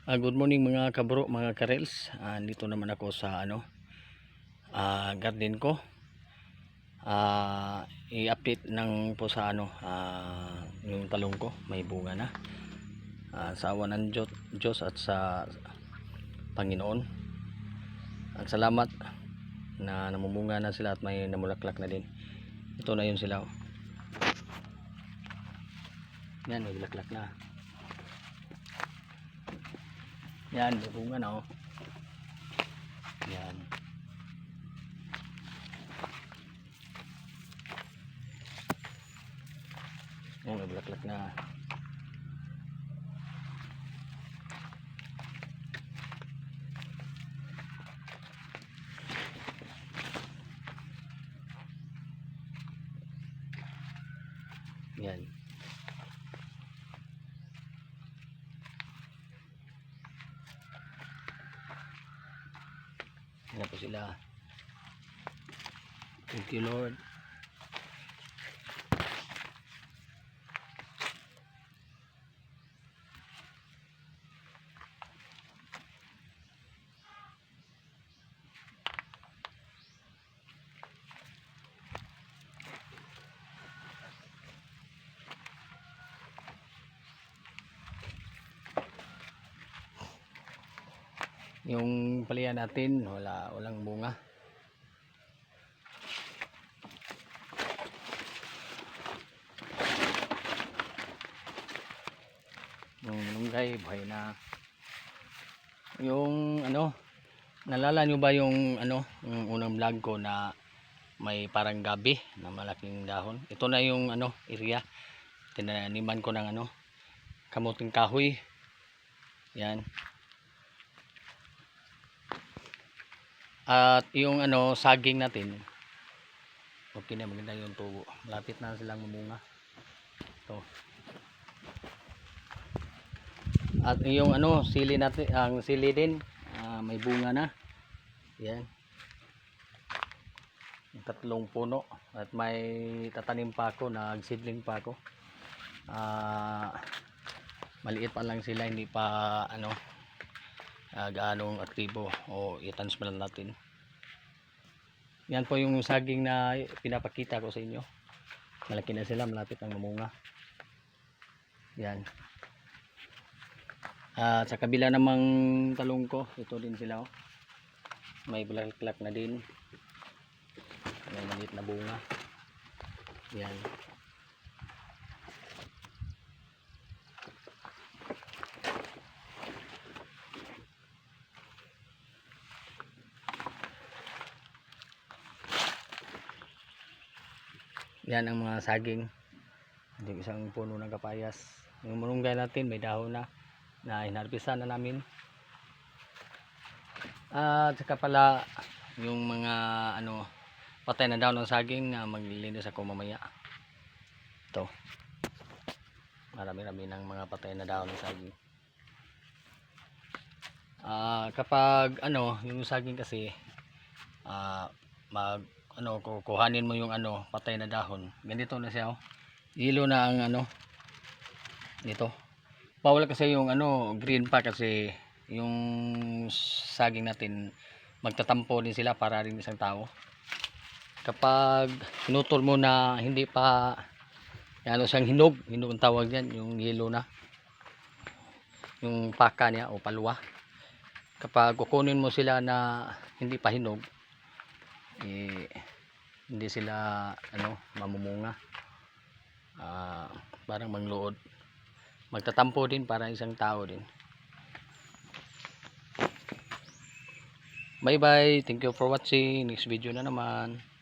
Good morning mga kabro, mga karels. Dito naman ako sa garden ko. I-update ng po sa yung talong ko, may bunga na. Sa awa ng Diyos at sa Panginoon. Ang salamat na namumunga na sila at may namulaklak na din. Ito na yun sila. Yan, may bulaklak na. Yan, may bunga na oh. Yan. Yan, may bulaklak na. Yan. Yan po sila. Thank you Lord. Yung palihan natin walang bunga. Yung malunggay buhay na. Yung nalala nyo ba yung yung unang vlog ko na may parang gabi na malaking dahon? Ito na yung area. Tinaniman ko ng kamuting kahoy. Yan. At yung saging natin, okay na, maganda yung tubo. Malapit na silang mamunga. Ito. At yung sili natin, ang sili din, may bunga na. Yan. Tatlong puno. At may tatanim pa ako, nagsidling pa ako. Maliit pa lang sila, hindi pa gaanong aktibo o i-transfer natin. Yan po yung saging na pinapakita ko sa inyo. Malaki na sila, malapit ang mamunga. Yan. Sa kabila namang talong ko, ito din sila oh. May bulaklak na din. May maliit na bunga. Yan. Yan ang mga saging. Yung isang puno ng kapayas. Yung malunggay natin may dahon na hinarbisan na namin. At saka pala yung mga patay na dahon ng saging na maglilinis ako mamaya. Ito. Marami-rami ng mga patay na dahon ng saging. Kapag yung saging kasi kukuhanin mo yung patay na dahon, ganito na siya oh. Yelo na ang dito. Bawal kasi yung green pa kasi yung saging natin magtatampo din sila para rin isang tao. Kapag pinutol mo na hindi pa siyang hinog ang tawag diyan, yung yelo na. Yung paka niya o palwa. Kapag kukunin mo sila na hindi pa hinog, hindi sila mamumunga. Parang mangluod, magtatampo din para isang tao din. Bye bye, thank you for watching. Next video na naman.